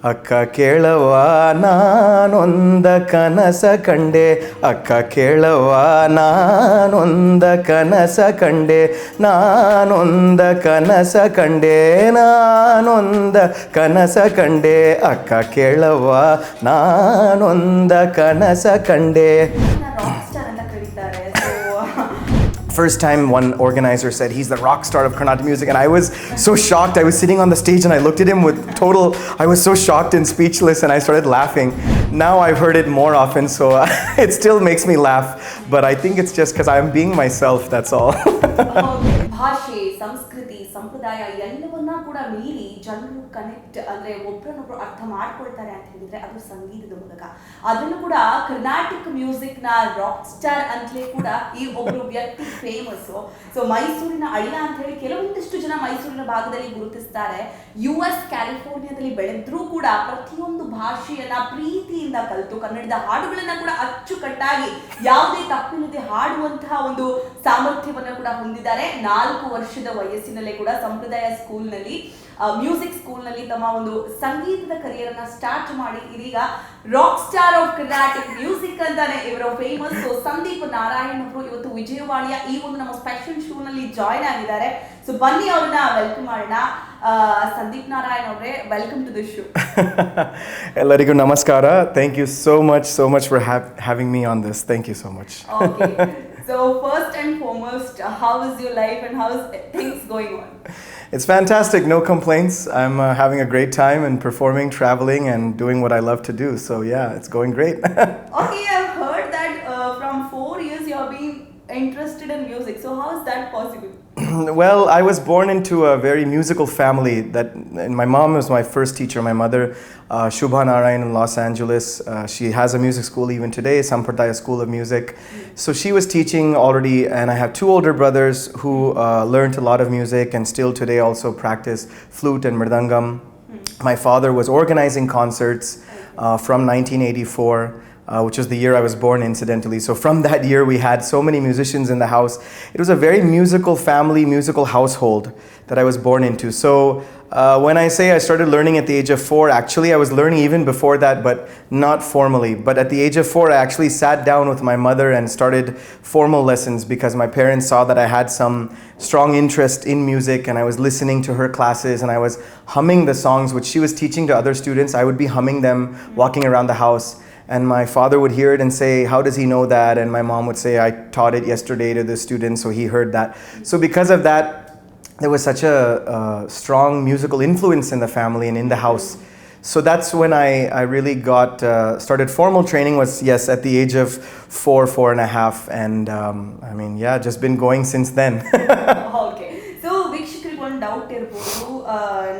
ಅಕ್ಕ ಕೇಳವ್ವ ನಾನೊಂದ ಕನಸ ಕಂಡೆ, ಅಕ್ಕ ಕೇಳವ್ವ ನಾನೊಂದ ಕನಸ ಕಂಡೆ, ನಾನೊಂದ ಕನಸ ಕಂಡೆ, ನಾನೊಂದ ಕನಸ ಕಂಡೆ, ಅಕ್ಕ ಕೇಳವ್ವ ನಾನೊಂದ ಕನಸ ಕಂಡೆ. First time one organizer said he's the rock star of Karnataka music, and I was so shocked. I was sitting on the stage and I looked at him with I was so shocked and speechless, and I started laughing. Now I've heard it more often, so it still makes me laugh, but I think it's just because I'm being myself, that's all. ಭಾಷೆ, ಸಂಸ್ಕೃತಿ, ಸಂಪ್ರದಾಯ ಎಲ್ಲವನ್ನ ಕೂಡ ಮೀರಿ ಜನರು connect ಅಂದ್ರೆ ಒಬ್ಬರನ್ನೊಬ್ರು ಅರ್ಥ ಮಾಡ್ಕೊಳ್ತಾರೆ ಅಂತ ಹೇಳಿದ್ರೆ ಅದು ಸಂಗೀತದ ಮೂಲಕ. ಅದನ್ನು ಕೂಡ ಕರ್ನಾಟಕ ಮ್ಯೂಸಿಕ್ ನ ರಾಕ್ ಸ್ಟಾರ್ ಅಂತಲೇ ಕೂಡ ಈ ಒಬ್ಬರು ವ್ಯಕ್ತಿ ಫೇಮಸ್. ಸೊ ಮೈಸೂರಿನ ಅಳಿಯ ಅಂತ ಹೇಳಿ ಕೆಲವೊಂದಿಷ್ಟು ಜನ ಮೈಸೂರಿನ ಭಾಗದಲ್ಲಿ ಗುರುತಿಸ್ತಾರೆ. US ಕ್ಯಾಲಿಫೋರ್ನಿಯಾದಲ್ಲಿ ಬೆಳೆದ್ರೂ ಕೂಡ ಪ್ರತಿಯೊಂದು ಭಾಷೆಯನ್ನ ಪ್ರೀತಿಯಿಂದ ಕಲಿತು ಕನ್ನಡದ ಹಾಡುಗಳನ್ನ ಕೂಡ ಅಚ್ಚುಕಟ್ಟಾಗಿ ಯಾವುದೇ ತಪ್ಪಿಲ್ಲದೆ ಹಾಡುವಂತಹ ಒಂದು ಸಾಮರ್ಥ್ಯವನ್ನ ಕೂಡ ಹೊಂದಿದ್ದಾರೆ. 4 ವರ್ಷದ ವಯಸ್ಸಿನಲ್ಲೇ ಕೂಡ ಸಂಪ್ರದಾಯ ಸ್ಕೂಲ್ನಲ್ಲಿ ಮ್ಯೂಸಿಕ್ ಸ್ಕೂಲ್ನಲ್ಲಿ ತಮ್ಮ ಒಂದು ಸಂಗೀತದ ಕರಿಯರ್ ಅನ್ನ ಸ್ಟಾರ್ಟ್ ಮಾಡಿ ಇದೀಗ rock star of Karnataka music ಅಂತಾನೆ ಇವರು ಫೇಮಸ್. ಸಂದೀಪ್ ನಾರಾಯಣ್ ಅವರು ಇವತ್ತು ವಿಜಯವಾಣಿಯ ಈ ಒಂದು ನಮ್ಮ ಸ್ಪೆಷಲ್ ಶೋ ನಲ್ಲಿ ಜಾಯ್ನ್ ಆಗಿದ್ದಾರೆ. ಸೊ ಬನ್ನಿ ಅವ್ರನ್ನ ವೆಲ್ಕಮ್ ಮಾಡೋಣ. ಸಂದೀಪ್ ನಾರಾಯಣ್ ಅವರೇ, ವೆಲ್ಕಮ್ ಟು ದಿ ಶೋ. ಎಲ್ಲರಿಗೂ ನಮಸ್ಕಾರ. Thank you so much for having me on this. Thank you so much. Okay. So first and foremost, how is your life and how is things going on? It's fantastic, no complaints. I'm having a great time and performing, traveling, and doing what I love to do. So yeah, it's going great. Okay, I've heard that from 4 years you have been interested in music. So how is that possible? Well, I was born into a very musical family. And my mom was my first teacher. My mother, Shubha Narayan in Los Angeles. She has a music school even today, Sampradaya School of Music. So she was teaching already, and I have 2 older brothers who learned a lot of music and still today also practice flute and mridangam. My father was organizing concerts from 1984. Which was the year I was born, incidentally. So from that year, we had so many musicians in the house. It was a very musical family, musical household that I was born into. So when I say I started learning at the age of 4, actually I was learning even before that, but not formally. But at the age of 4, I actually sat down with my mother and started formal lessons because my parents saw that I had some strong interest in music, and I was listening to her classes and I was humming the songs which she was teaching to other students. I would be humming them walking around the house. And my father would hear it and say, how does he know that? And my mom would say, I taught it yesterday to the students, so he heard that. So because of that, there was such a strong musical influence in the family and in the house. So that's when I really started formal training was, yes, at the age of 4 and a half. And I mean, yeah, just been going since then. Okay. So ವೀಕ್ಷಕರಿಗೆ ಒಂದು doubt ಇರ್ಬೋದು.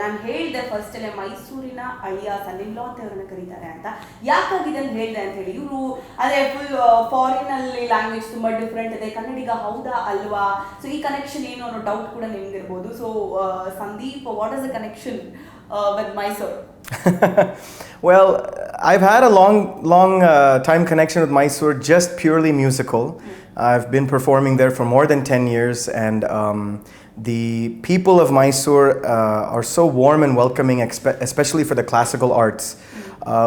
ನಾನು ಹೇಳಿದೆ first ಅಲ್ಲೇ ಮೈಸೂರಿನ ಅಳಿಯ ಸನ್ನಿಲೋ ಅಂತ ಇವ್ರನ್ನ ಕರೀತಾರೆ ಅಂತ. ಯಾಕಾಗಿ ಇದನ್ನು ಹೇಳಿದೆ ಅಂತ ಹೇಳಿ, ಇವರು ಅದೇ ಫುಲ್ ಫಾರಿನ್ ಅಲ್ಲಿ ಲ್ಯಾಂಗ್ವೇಜ್ ತುಂಬಾ ಡಿಫ್ರೆಂಟ್ ಇದೆ, ಕನ್ನಡಿಗ ಹೌದಾ ಅಲ್ವಾ? ಸೊ ಈ ಕನೆಕ್ಷನ್ ಏನು ಅನ್ನೋ ಡೌಟ್ ಕೂಡ ನಿಮ್ಗೆ ಇರ್ಬೋದು. So Sandeep, what is the connection with Mysore? Well, I've had a long time connection with Mysore, just purely musical. I've been performing there for more than 10 years, and the people of Mysore are so warm and welcoming, especially for the classical arts,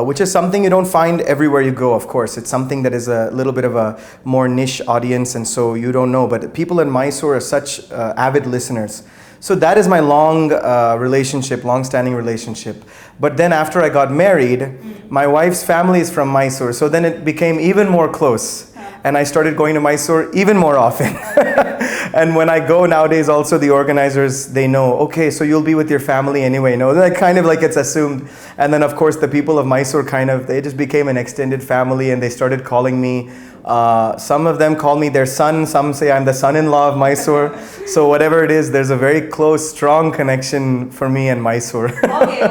which is something you don't find everywhere you go, of course. It's something that is a little bit of a more niche audience, and so you don't know. But people in Mysore are such avid listeners. So that is my long-standing relationship. But then after I got married, my wife's family is from Mysore, so then it became even more close. And I started going to Mysore even more often. And when I go nowadays, also the organizers, they know, okay, so you'll be with your family anyway. No, that kind of like it's assumed. And then of course the people of Mysore they just became an extended family, and they started calling me. Some of them call me their son. Some say I'm the son-in-law of Mysore. So whatever it is, there's a very close, strong connection for me and Mysore. Okay,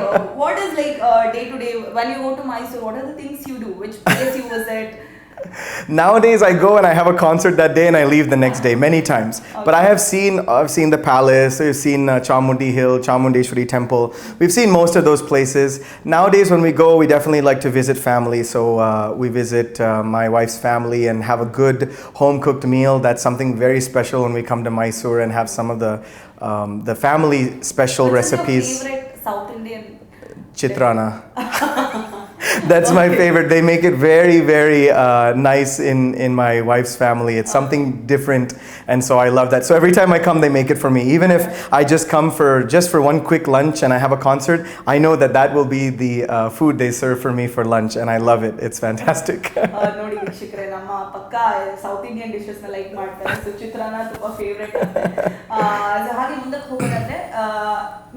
what is like day to day when you go to Mysore? What are the things you do? Which place you visit? Nowadays I go and I have a concert that day and I leave the next day many times. Okay. But I've seen the palace, I've seen Chamundi Hill, Chamundeshwari temple. We've seen most of those places. Nowadays when we go, we definitely like to visit family. So we visit my wife's family and have a good home cooked meal. That's something very special when we come to Mysore and have some of the family special recipes. What's your favorite South Indian? Chitrana. That's my favorite. They make it very, very nice in my wife's family. It's something different, and so I love that. So every time I come, they make it for me. Even if I just come for one quick lunch and I have a concert, I know that will be the food they serve for me for lunch, and I love it. It's fantastic. ನೋಡಿ ವೀಕ್ಷಕರೇ, ನಮ್ಮ ಪಕ್ಕ south Indian dishes ನ like ಮಾಡ್ತಾರೆ. So ಚಿತ್ರಾನ್ನ ತುಂಬಾ favourite ಅಂತೆ. ಹಾಗೆ ಮುಂದಕ್ಕೆ ಹೋಗೋದಾದ್ರೆ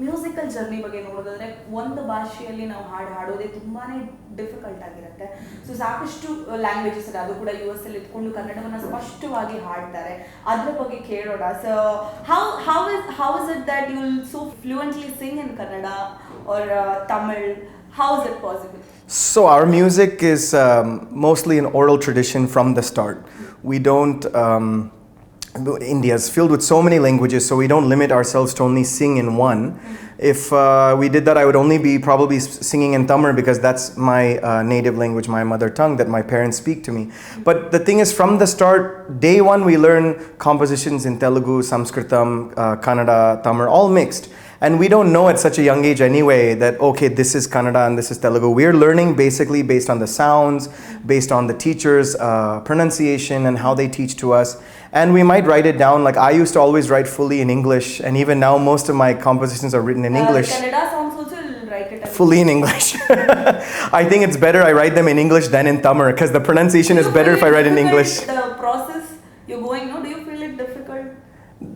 ಮ್ಯೂಸಿಕಲ್ ಜರ್ನಿ ಬಗ್ಗೆ ನೋಡೋದಾದ್ರೆ ಒಂದು ಭಾಷೆಯಲ್ಲಿ ನಾವು ಹಾಡೋದೇ ತುಂಬಾನೇ ಡಿಫಿಕಲ್ಟ್ ಆಗಿರುತ್ತೆ. ಸೊ ಸಾಕಷ್ಟು ಲ್ಯಾಂಗ್ವೇಜಸ್ ಇದೆ, ಅದು ಕೂಡ US ಅಲ್ಲಿ ಇಟ್ಕೊಂಡು ಕನ್ನಡವನ್ನ ಸ್ಪಷ್ಟವಾಗಿ ಹಾಡ್ತಾರೆ. ಅದ್ರ ಬಗ್ಗೆ ಕೇಳೋಣ. So how is it that you will so fluently sing in Kannada or Tamil? How is it possible? So our music is mostly an oral tradition from the start. We don't India is filled with so many languages, so we don't limit ourselves to only sing in one. If we did that, I would only be probably singing in Tamil because that's my native language, my mother tongue that my parents speak to me. But the thing is, from the start, day one, we learn compositions in Telugu, Sanskritam, Kannada, Tamil, all mixed. And we don't know at such a young age anyway that, okay, this is Kannada and this is Telugu. We're learning basically based on the sounds, based on the teachers' pronunciation and how they teach to us. And we might write it down. Like I used to always write fully in English, and even now most of my compositions are written in English. Kannada songs also will write it fully in English. I think it's better I write them in English than in Tamil because the pronunciation is better if I write in English. The process you're going, no? Do you feel it difficult?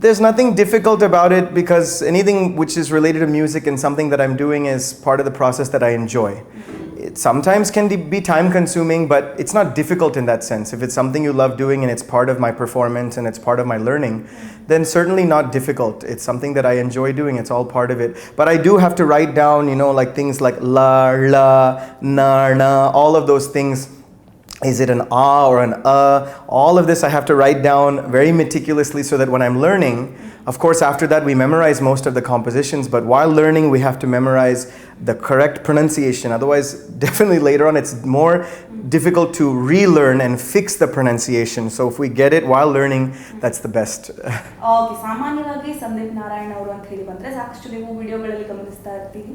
There's nothing difficult about it because anything which is related to music and something that I'm doing is part of the process that I enjoy. It sometimes can be time consuming, but it's not difficult in that sense. If it's something you love doing and it's part of my performance and it's part of my learning, then certainly not difficult. It's something that I enjoy doing. It's all part of it. But I do have to write down, like things like la, la, na, na, all of those things. Is it an a or an a? All of this I have to write down very meticulously so that when I'm learning, of course after that we memorize most of the compositions, but while learning we have to memorize the correct pronunciation. Otherwise, definitely later on it's more difficult to relearn and fix the pronunciation. So if we get it while learning, that's the best. Okay, ಸಾಮಾನ್ಯವಾಗಿ ಸಂದೀಪ್ ನಾರಾಯಣ್ ಅವರು ಅಂತ ಹೇಳಿ ಬಂದ್ರೆ ಸಾಕಷ್ಟು ನೀವು ವಿಡಿಯೋಗಳಲ್ಲಿ ಗಮನಿಸ್ತಾ ಇರ್ತೀವಿ.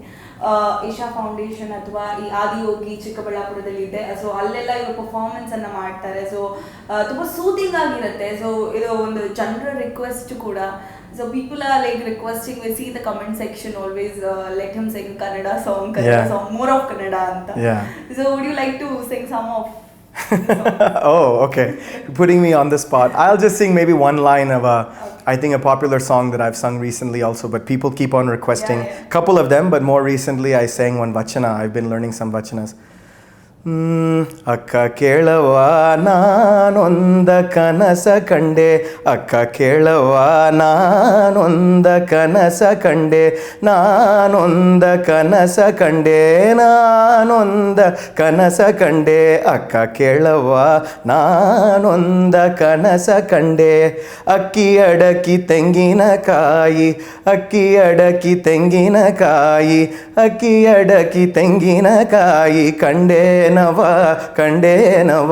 Isha foundation ಅಥವಾ ಈ ಆದಿಯೋಗಿ ಚಿಕ್ಕಬಳ್ಳಾಪುರದಲ್ಲಿ ಇದೆ. ಸೊ ಅಲ್ಲೆಲ್ಲ ಇವರು ಪರ್ಫಾರ್ಮೆನ್ಸ್ ಅನ್ನ ಮಾಡ್ತಾರೆ. ಸೊ ತುಂಬಾ ಸೂತಿಂಗ್ ಆಗಿರುತ್ತೆ. ಸೊ ಇದು ಒಂದು ಜನರ ರಿಕ್ವೆಸ್ಟ್ ಕೂಡ. So people are like requesting, we see the comment section always, let him sing Kannada song, more of Kannada anta. Yeah. So would you like to sing some of Oh, okay. Putting me on the spot. I'll just sing maybe one line of I think a popular song that I've sung recently also, but people keep on requesting. Couple of them, but more recently I sang one vachana. I've been learning some vachanas. ಅಕ್ಕ ಕೇಳವ ನಾನೊಂದ ಕನಸ ಕಂಡೆ, ಅಕ್ಕ ಕೇಳವ ನಾನೊಂದ ಕನಸ ಕಂಡೆ, ನಾನೊಂದ ಕನಸ ಕಂಡೆ, ನಾನೊಂದ ಕನಸ ಕಂಡೆ, ಅಕ್ಕ ಕೇಳವ ನಾನೊಂದ ಕನಸ ಕಂಡೆ. ಅಕ್ಕಿ ಅಡಕಿ ತೆಂಗಿನಕಾಯಿ, ಅಕ್ಕಿ ಅಡಕಿ ತೆಂಗಿನಕಾಯಿ, ಅಕ್ಕಿ ಅಡಕಿ ತೆಂಗಿನಕಾಯಿ ಕಂಡೆ ನವ ಕಂಡೇನವ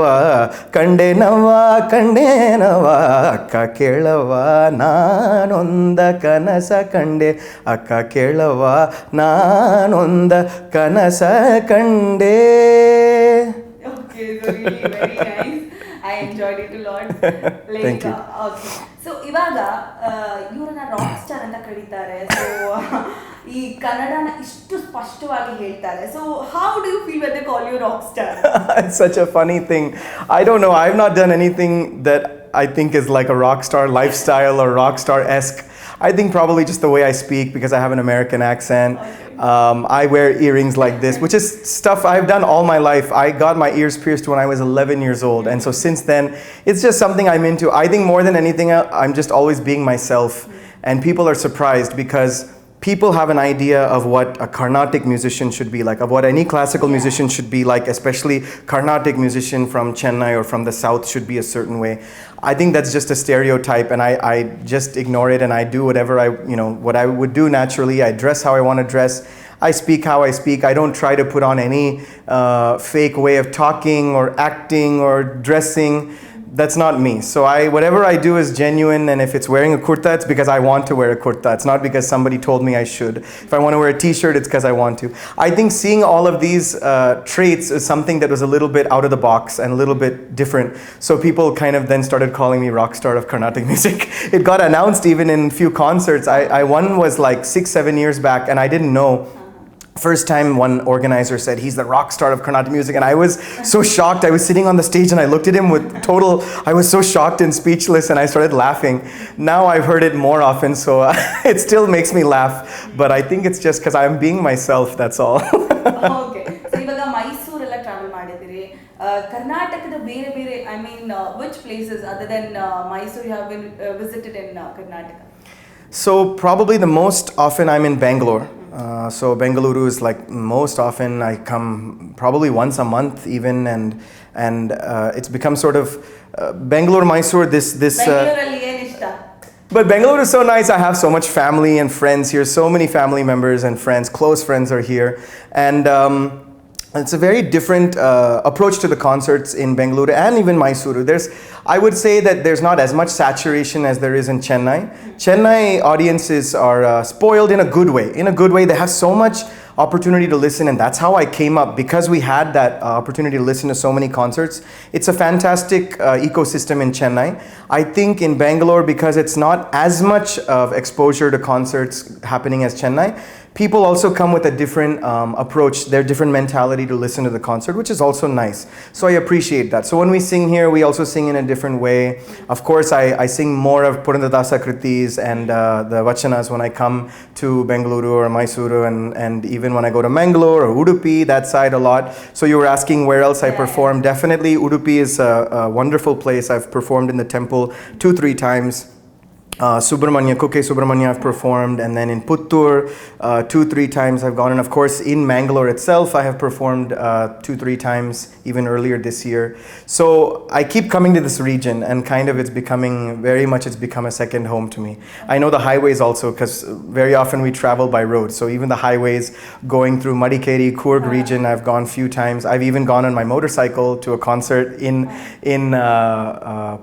ಕಂಡೇನವ ಕಂಡೇನವ, ಅಕ್ಕ ಕೇಳವ ನಾನೊಂದ ಕನಸ ಕಂಡೆ, ಅಕ್ಕ ಕೇಳವ ನಾನೊಂದ ಕನಸ ಕಂಡೆ. Okay, so really very nice. I enjoyed it a lot. Thank you. Okay. So ಇವಾಗ ಇವರನ್ನ ರಾಕ್ ಸ್ಟಾರ್ ಅಂತ ಕರೀತಾರೆ. ಸೊ ಈ ಕನ್ನಡನ ಇಷ್ಟು ಸ್ಪಷ್ಟವಾಗಿ ಹೇಳ್ತಾರೆ. So how do you feel when they call you rock star? It's such a funny thing. I don't know. I've not done anything that I think is like a rock star lifestyle or rock star-esque. I think probably just the way I speak because I have an American accent. I wear earrings like this, which is stuff I've done all my life. I got my ears pierced when I was 11 years old. And so since then, it's just something I'm into. I think more than anything, I'm just always being myself. And people are surprised because people have an idea of what a Carnatic musician should be like, of what any classical musician should be like, especially Carnatic musician from Chennai or from the south should be a certain way. I think that's just a stereotype, and I just ignore it, and I do whatever what I would do naturally. I dress how I want to dress. I speak how I speak. I don't try to put on any fake way of talking or acting or dressing That's not me. So whatever I do is genuine, and if it's wearing a kurta, it's because I want to wear a kurta. It's not because somebody told me I should. If I want to wear a t-shirt, it's because I want to. I think seeing all of these traits is something that was a little bit out of the box and a little bit different. So people kind of then started calling me rockstar of Carnatic music. It got announced even in few concerts. One was like 6-7 years back, and I didn't know. First time one organizer said he's the rock star of Carnatic music, and I was so shocked. I was sitting on the stage and I looked at him I was so shocked and speechless, and I started laughing. Now I've heard it more often, so it still makes me laugh, but I think it's just because I'm being myself, that's all. Okay. So ಇವಾಗ ಮೈಸೂರ್ ಎಲ್ಲ travel ಮಾಡಿದಿರಿ. ಕರ್ನಾಟಕದ ಬೇರೆ ಬೇರೆ, I mean, which places other than Mysore you have been visited in Karnataka? So probably the most often I'm in Bangalore. So Bengaluru is like most often I come probably once a month even, and it's become sort of Bangalore, Mysore. Bengaluru ಏನು ಇಷ್ಟ? But Bangalore is so nice. I have so much family and friends here. So many family members and friends, close friends are here, and it's a very different approach to the concerts in Bengaluru and even Mysore. I would say that there's not as much saturation as there is in Chennai. Chennai audiences are spoiled in a good way. In a good way, they have so much opportunity to listen, and that's how I came up, because we had that opportunity to listen to so many concerts. It's a fantastic ecosystem in Chennai. I think in Bangalore, because it's not as much of exposure to concerts happening as Chennai, people also come with a different approach, their different mentality to listen to the concert, which is also nice. So I appreciate that. So when we sing here, we also sing in a different way. Of course, I sing more of Purandadasa Kritis and the Vachanas when I come to Bengaluru or Mysuru, and even when I go to Mangalore or Udupi, that side a lot. So you were asking where else I perform. Definitely Udupi is a wonderful place. I've performed in the temple 2-3 times. Subramanya, Kuke Subramanya I've performed, and then in Puttur 2-3 times I've gone, and of course in Mangalore itself I have performed 2-3 times even earlier this year. So I keep coming to this region, and kind of it's become a second home to me. I know the highways also, because very often we travel by road, so even the highways going through Madikeri, Coorg region I've gone few times. I've even gone on my motorcycle to a concert in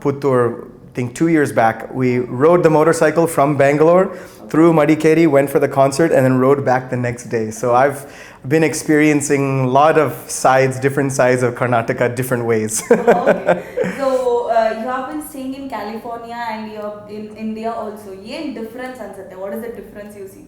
Puttur. I think 2 years back. We rode the motorcycle from Bangalore through Madikeri, went for the concert, and then rode back the next day. So I've been experiencing a lot of different sides of Karnataka, different ways. Okay. So you have been staying in California and you're in India also. What difference ansate? What is the difference you see?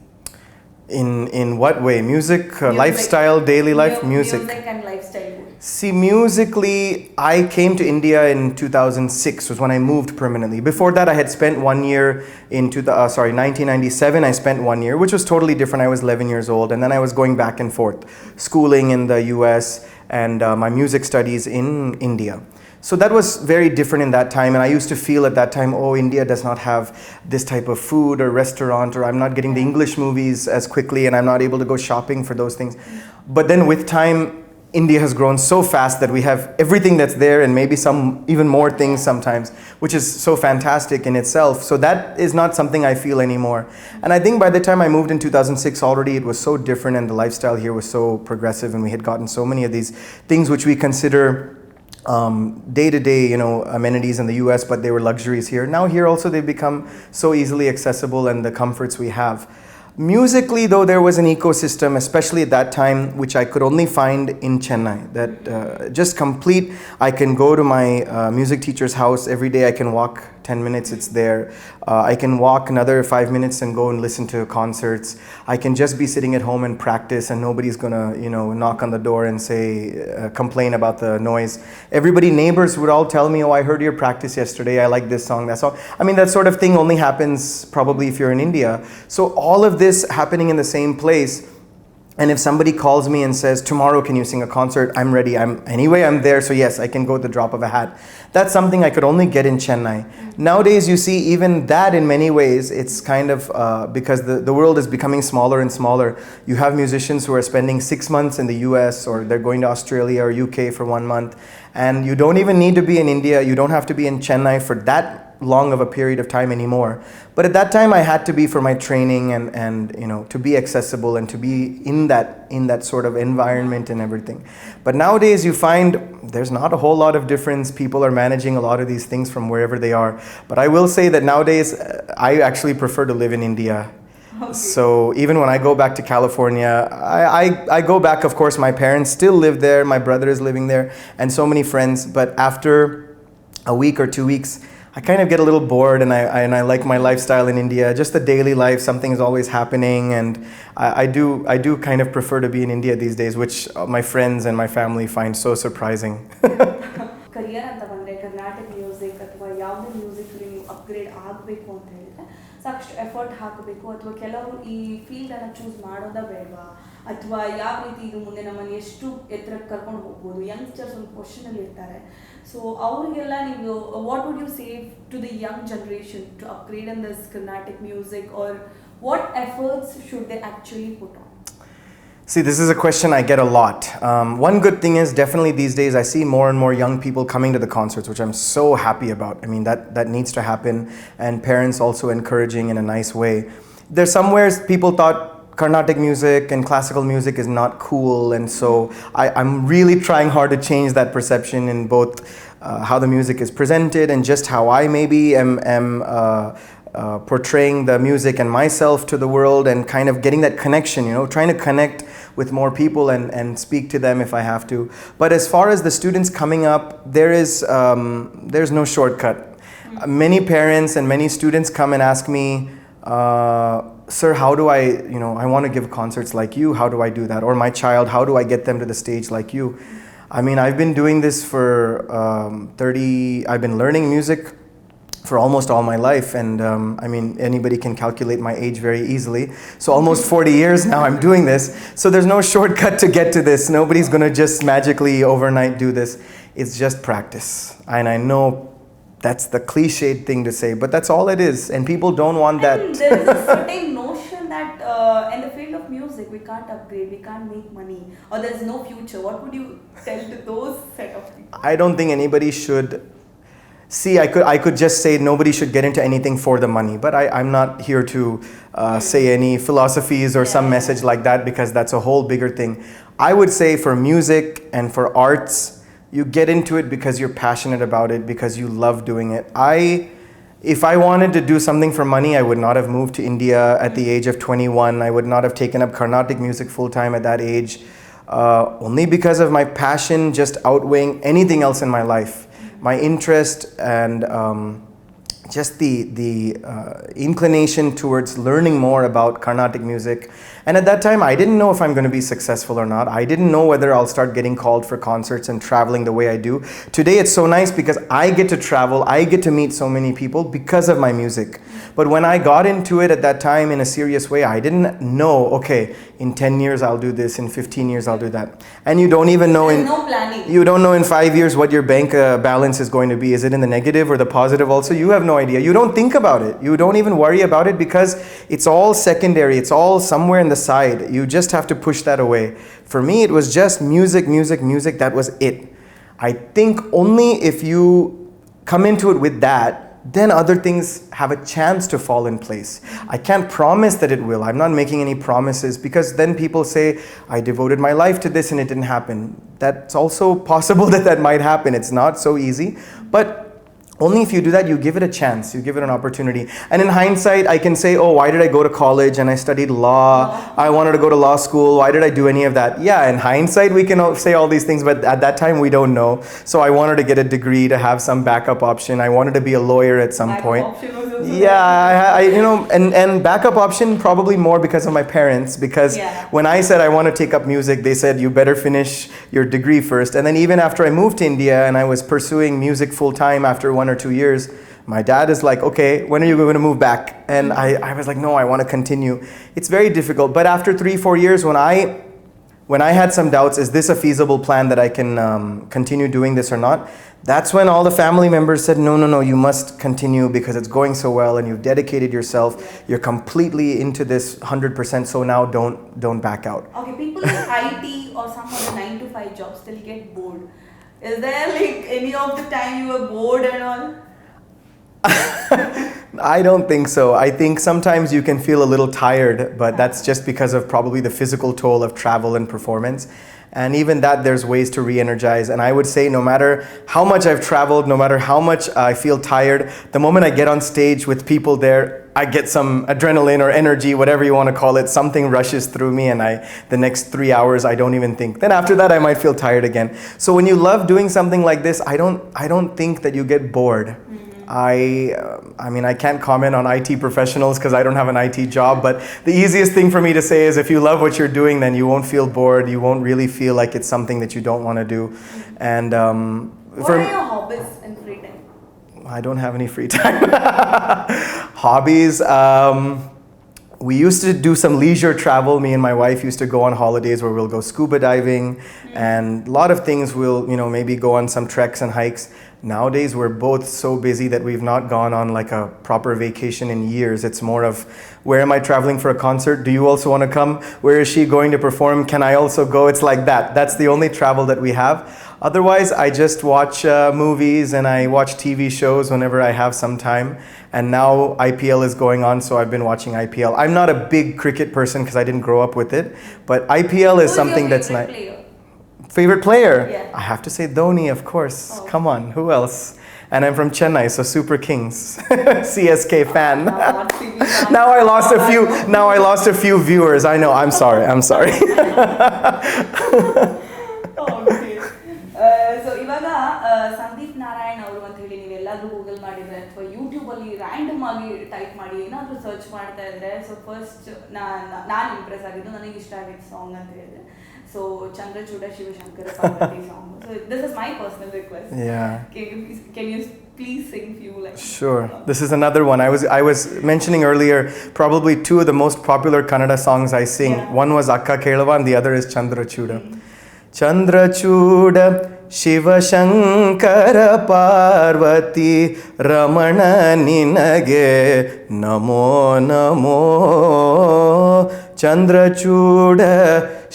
In what way? Music, lifestyle, daily life, music. Music and lifestyle. See, musically, I came to India in 2006, was when I moved permanently. Before that, I had spent 1 year in 1997. I spent 1 year, which was totally different. I was 11 years old, and then I was going back and forth, schooling in the US and my music studies in India. So that was very different in that time, and I used to feel at that time, oh, India does not have this type of food or restaurant, or I'm not getting the English movies as quickly, and I'm not able to go shopping for those things. But then with time, India has grown so fast that we have everything that's there, and maybe some even more things sometimes, which is so fantastic in itself. So that is not something I feel anymore. And I think by the time I moved in 2006 already, it was so different, and the lifestyle here was so progressive, and we had gotten so many of these things which we consider day-to-day, amenities in the US, but they were luxuries here. Now here also they've become so easily accessible, and the comforts we have. Musically, though, there was an ecosystem, especially at that time, which I could only find in Chennai. That just complete. I can go to my music teacher's house every day. I can walk 10 minutes, it's there. I can walk another 5 minutes and go and listen to concerts. I can just be sitting at home and practice, and nobody's gonna, knock on the door and say, complain about the noise. Neighbors would all tell me, oh, I heard your practice yesterday. I like this song, that song. I mean, that sort of thing only happens probably if you're in India. So all of this happening in the same place. And if somebody calls me and says, tomorrow can you sing a concert? I'm ready. I'm there. So yes, I can go at the drop of a hat. That's something I could only get in Chennai. Nowadays, you see, even that in many ways, it's kind of, because the world is becoming smaller and smaller. You have musicians who are spending 6 months in the US, or they're going to Australia or UK for 1 month. And you don't even need to be in India. You don't have to be in Chennai for that long of a period of time anymore. But at that time I had to be for my training and to be accessible and to be in that sort of environment and everything. But nowadays you find there's not a whole lot of difference. People are managing a lot of these things from wherever they are. But I will say that nowadays I actually prefer to live in India. Okay. So even when I go back to California, I go back, of course, my parents still live there, my brother is living there, and so many friends. But after a week or 2 weeks, I kind of get a little bored, and I like my lifestyle in India, just the daily life. Something is always happening, and I do kind of prefer to be in India these days, which my friends and my family find so surprising. Career ಅಂತ ಬಂದರೆ Karnataka music ಅಥವಾ ಯಾವುದೇ music ನೀವು upgrade ಆಗಬೇಕು ಅಂತ ಹೇಳಿದ್ರೆ ಸಾಕಷ್ಟು effort ಹಾಕಬೇಕು, ಅಥವಾ ಕೆಲವರು ಈ ಫೀಲ್ಡನ್ನು ಚೂಸ್ ಮಾಡೋದ ಬೇಡವಾ, ಅಥವಾ ಯಾವ ರೀತಿ ಇದು ಮುಂದೆ ನಮ್ಮನ್ನು ಎಷ್ಟು ಎತ್ತರಕ್ಕೆ ಕರ್ಕೊಂಡು ಹೋಗ್ಬೋದು. ಯಂಗ್ಸ್ಟರ್ಸ್ ಒಂದು ಕ್ವಶನಲ್ಲಿ ಇರ್ತಾರೆ. ಸೊ ಅವರಿಗೆಲ್ಲ ನೀವು what would you say to the young generation to upgrade in this Carnatic music, or what efforts should they actually put on? See, this is a question I get a lot. One good thing is definitely these days I see more and more young people coming to the concerts, which I'm so happy about. I mean, that needs to happen, and parents also encouraging in a nice way. There's somewhere people thought Carnatic music and classical music is not cool, and so I'm really trying hard to change that perception in both how the music is presented and just how I maybe am portraying the music and myself to the world, and kind of getting that connection, trying to connect with more people and speak to them if I have to. But as far as the students coming up, there's no shortcut. Many parents and many students come and ask me, sir, how do I want to give concerts like you, how do I do that? Or my child, how do I get them to the stage like you? I mean, I've been doing this for I've been learning music for almost all my life, and I mean, anybody can calculate my age very easily. So almost 40 years now I'm doing this. So there's no shortcut to get to this. Nobody's going to just magically overnight do this. It's just practice. And I know that's the cliched thing to say, but that's all it is. And people don't want that. There is a certain notion that in the field of music we can't upgrade, we can't make money, or there's no future. What would you tell to those set of people? I don't think anybody should. See, I could just say nobody should get into anything for the money, but I'm not here to say any philosophies or some message like that, because that's a whole bigger thing. I would say for music and for arts, you get into it because you're passionate about it, because you love doing it. If I wanted to do something for money, I would not have moved to India at the age of 21. I would not have taken up Carnatic music full time at that age, only because of my passion just outweighing anything else in my life. My interest and just the inclination towards learning more about Carnatic music. And at that time, I didn't know if I'm going to be successful or not. I didn't know whether I'll start getting called for concerts and traveling the way I do. Today, it's so nice because I get to travel. I get to meet so many people because of my music. But when I got into it at that time in a serious way, I didn't know, okay, in 10 years I'll do this, in 15 years I'll do that. And you don't even know no planning. You don't know in 5 years what your bank balance is going to be. Is it in the negative or the positive also? You have no idea. You don't think about it. You don't even worry about it because it's all secondary. It's all somewhere in the side. You just have to push that away. For me, it was just music, music, music. That was it. I think only if you come into it with that, then other things have a chance to fall in place. I can't promise that it will. I'm not making any promises, because then people say, I devoted my life to this and it didn't happen. That's also possible that might happen. It's not so easy. But only if you do that, you give it a chance, you give it an opportunity. And in hindsight, I can say, oh, why did I go to college and I studied law? I wanted to go to law school. Why did I do any of that? Yeah, in hindsight, we can say all these things, but at that time, we don't know. So I wanted to get a degree to have some backup option. I wanted to be a lawyer at some point. Yeah, and backup option probably more because of my parents, because when I said I want to take up music, they said, you better finish your degree first. And then even after I moved to India and I was pursuing music full time after 1 or 2 years, my dad is like, okay, when are you going to move back? And I was like, no, I want to continue. It's very difficult. But after 3-4 years, when I had some doubts, is this a feasible plan that I can continue doing this or not? That's when all the family members said, no, you must continue because it's going so well and you've dedicated yourself. You're completely into this 100%, so now don't back out. Okay, people in IT or some other 9-to-5 jobs still get bored. Is there like any of the time you were bored and all? I don't think so. I think sometimes you can feel a little tired, but that's just because of probably the physical toll of travel and performance. And even that, there's ways to re-energize. And I would say no matter how much I've traveled, no matter how much I feel tired, the moment I get on stage with people there, I get some adrenaline or energy, whatever you want to call it. Something rushes through me, and the next 3 hours, I don't even think. Then after that, I might feel tired again. So when you love doing something like this, I don't think that you get bored. I mean, I can't comment on IT professionals because I don't have an IT job, but the easiest thing for me to say is if you love what you're doing, then you won't feel bored. You won't really feel like it's something that you don't want to do. And what are your hobbies in free time? I don't have any free time. Hobbies. We used to do some leisure travel. Me and my wife used to go on holidays where we'll go scuba diving and a lot of things. We'll, maybe go on some treks and hikes. Nowadays, we're both so busy that we've not gone on like a proper vacation in years. It's more of, where am I traveling for a concert? Do you also want to come? Where is she going to perform? Can I also go? It's like that. That's the only travel that we have. Otherwise, I just watch movies and I watch TV shows whenever I have some time. And now IPL is going on, so I've been watching IPL. I'm not a big cricket person because I didn't grow up with it, but IPL is something that's nice. Favorite player? Yeah. I have to say Dhoni, of course. Oh. Come on, who else? And I'm from Chennai, so Super Kings, CSK fan. Now I lost a few. Now I lost a few viewers. I know. I'm sorry. Okay. So ಇವಾಗ ಸಂದೀಪ್ ನಾರಾಯಣ್ ಅವರು ಅಂತ ಹೇಳಿ ನೀವೆಲ್ಲಾದ್ರೂ Google ಮಾಡಿದ್ರೆ ಅಥವಾ YouTube ಅಲ್ಲಿ random ಆಗಿ type ಮಾಡಿ ಏನಾದ್ರೂ ಸರ್ಚ್ ಮಾಡ್ತಾ ಇದ್ರೆ ಸೊ ಫಸ್ಟ್ ನಾನು ಇಂಪ್ರೆಸ್ ಆಗಿದ್ದು, ನನಗೆ ಇಷ್ಟ ಆಗಿದ್ದು ಸಾಂಗ್ ಅಂತ ಹೇಳಿದ್ರೆ so Chandrachuda Shivashankara Parvati song. So this is my personal request. Yeah. Can you please sing few like? Sure. This is another one. I was mentioning earlier probably two of the most popular Kannada songs I sing. Yeah. One was Akka Kelava and the other is Chandrachuda. Chandrachuda Shivashankara Parvati ರಮಣ ನಿನಗೆ ನಮೋ ನಮೋ. ಚಂದ್ರಚೂಡ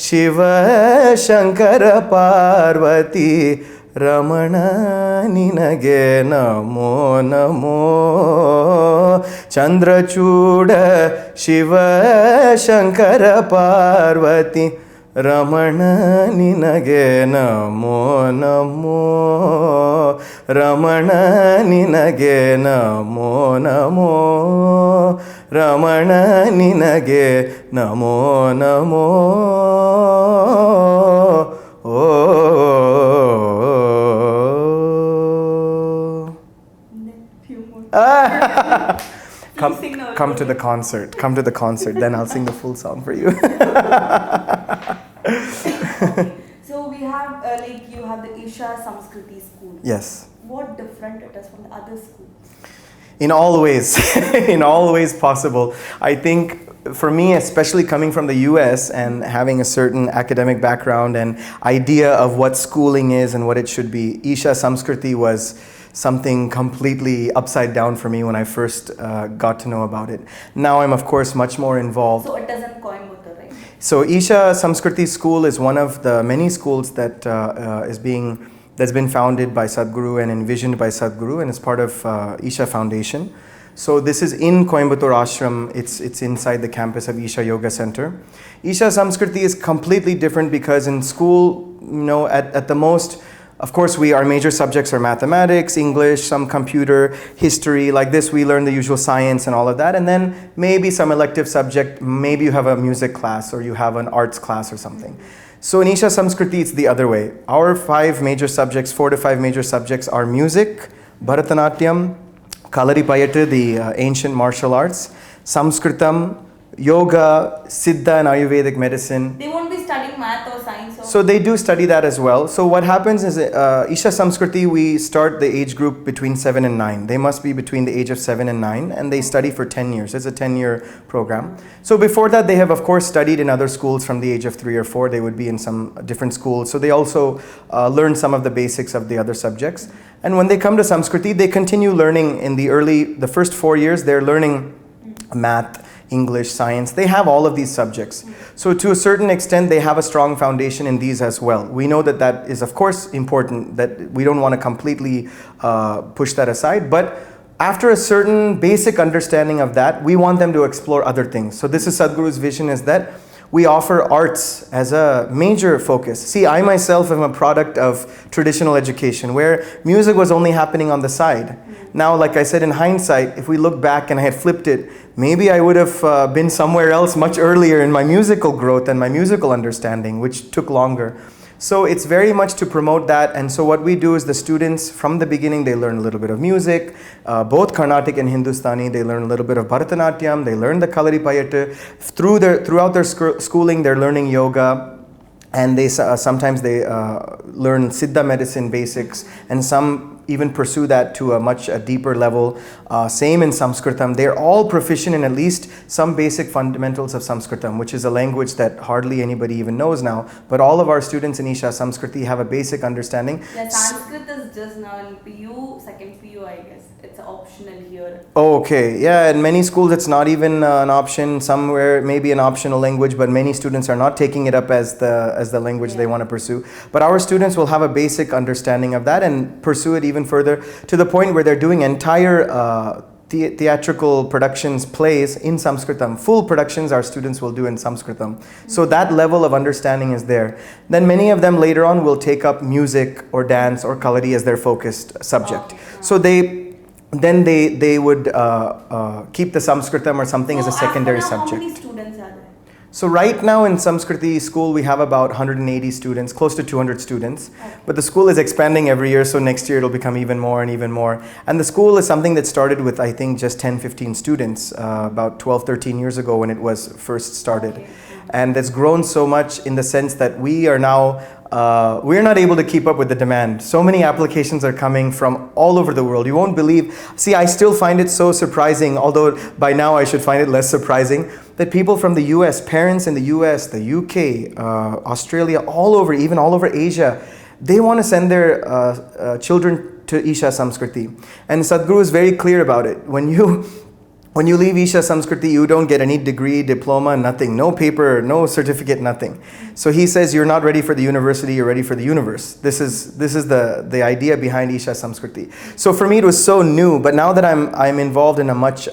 ಶಿವಶಂಕರ ಪಾರ್ವತಿ ರಮಣ ನಿನಗೆ ನಮೋ ನಮೋ. ಚಂದ್ರಚೂಡ ಶಿವಶಂಕರ ಪಾರ್ವತಿ ರಮಣ ನಿನಗೆ ನಮೋ ನಮೋ. ರಮಣ ನಿನಗೆ ನಮೋ ನಮೋ. ರಮಣ ನಿನಗೆ ನಮೋ ನಮೋ. ಓ Come to the concert. Come to the concert. Then I'll sing the full song for you. Okay. So we have you have the Isha Samskriti school. Yes. What different it is from the other schools? In all ways. In all ways possible. I think for me, especially coming from the US and having a certain academic background and idea of what schooling is and what it should be, Isha Samskriti was something completely upside down for me when I first got to know about it. Now I'm of course much more involved. So it doesn't Coimbatore, right? So Isha Samskriti School is one of the many schools that that's been founded by Sadhguru and envisioned by Sadhguru, and is part of Isha Foundation. So this is in Coimbatore Ashram. It's inside the campus of Isha Yoga Center. Isha Samskriti is completely different because in school, at the most, of course, our major subjects are mathematics, English, some computer, history. Like this, we learn the usual science and all of that. And then maybe some elective subject, maybe you have a music class or you have an arts class or something. So in Isha Samskriti, it's the other way. Our 4 to 5 major subjects are music, Bharatanatyam, Kalaripayattu, the ancient martial arts, Sanskritam, yoga, Siddha and Ayurvedic medicine. They won't be studying math or science? So they do study that as well. So what happens is Isha Samskriti, we start the age group between 7 and 9. They must be between the age of 7 and 9, and they study for 10 years. It's a 10-year program. So before that, they have of course studied in other schools from the age of 3 or 4. They would be in some different schools. So they also learn some of the basics of the other subjects. And when they come to Samskriti, they continue learning in the first 4 years, they're learning math, English, science. They have all of these subjects. So to a certain extent, they have a strong foundation in these as well. We know that is of course important, that we don't want to completely push that aside. But after a certain basic understanding of that, we want them to explore other things. So this is Sadhguru's vision, is that we offer arts as a major focus. See, I myself am a product of traditional education where music was only happening on the side. Now, like I said, in hindsight, if we look back and I had flipped it, maybe I would have been somewhere else much earlier in my musical growth and my musical understanding, which took longer. So it's very much to promote that. And so what we do is the students, from the beginning, they learn a little bit of music, both Carnatic and Hindustani. They learn a little bit of Bharatanatyam. They learn the Kalaripayattu. Throughout their schooling, they're learning yoga. And they sometimes they learn Siddha medicine basics, and some even pursue that to a much deeper level. Same in Sanskritam. They're all proficient in at least some basic fundamentals of Sanskritam, which is a language that hardly anybody even knows now. But all of our students in Isha Samskriti have a basic understanding. Yeah, Sanskrit is just now in PU, second PU, I guess. It's optional here. Okay, yeah, in many schools it's not even an option. Somewhere maybe an optional language, but many students are not taking it up as the language they want to pursue. But our students will have a basic understanding of that and pursue it even further, to the point where they're doing entire theatrical productions, plays in Sanskritam. Full productions our students will do in Sanskritam. So that level of understanding is there. Then many of them later on will take up music or dance or Kalari as their focused subject. So they would keep the Sanskritam or something as a secondary subject. How many students are there? So right now in Samskriti school we have about 180 students, close to 200 students. Okay. But the school is expanding every year, so next year it'll become even more and even more. And the school is something that started with, I think, just 10-15 students about 12-13 years ago when it was first started. Okay. And it's grown so much in the sense that we are now we're not able to keep up with the demand. So many applications are coming from all over the world. You won't believe. See, I still find it so surprising, although by now I should find it less surprising, that people from the US, parents in the US, the UK, Australia, all over, even all over Asia, they want to send their children to Isha Samskriti. And Sadhguru is very clear about it. When you leave Isha Samskriti, you don't get any degree, diploma, nothing. No paper, no certificate, nothing. So he says you're not ready for the university, you're ready for the universe. This is the idea behind Isha Samskriti. So for me it was so new, but now that I'm involved in a much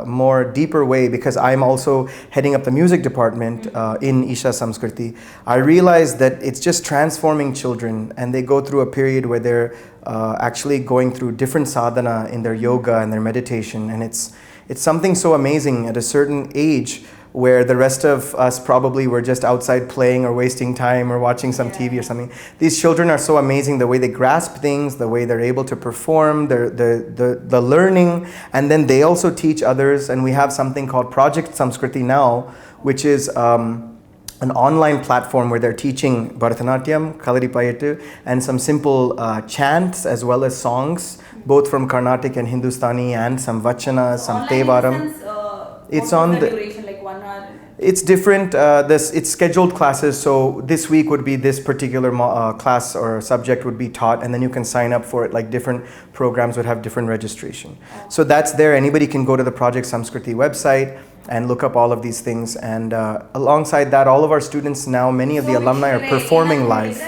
more deeper way, because I'm also heading up the music department in Isha Samskriti, I realized that it's just transforming children, and they go through a period where they're actually going through different sadhana in their yoga and their meditation, and it's something so amazing at a certain age where the rest of us probably were just outside playing or wasting time or watching some TV or something. These children are so amazing, the way they grasp things, the way they're able to perform, the learning, and then they also teach others. And we have something called Project Samskriti now, which is an online platform where they're teaching Bharatanatyam, Kalaripayattu, and some simple chants as well as songs, both from Carnatic and Hindustani, and some vachanas, some tevaram. It's on the duration, like 1 hour. It's different. It's scheduled classes. So this week would be this particular class or subject would be taught, and then you can sign up for it. Like different programs would have different registration. So that's there. Anybody can go to the Project Samskriti website and look up all of these things. And alongside that, all of our students now, many of the alumni are performing live.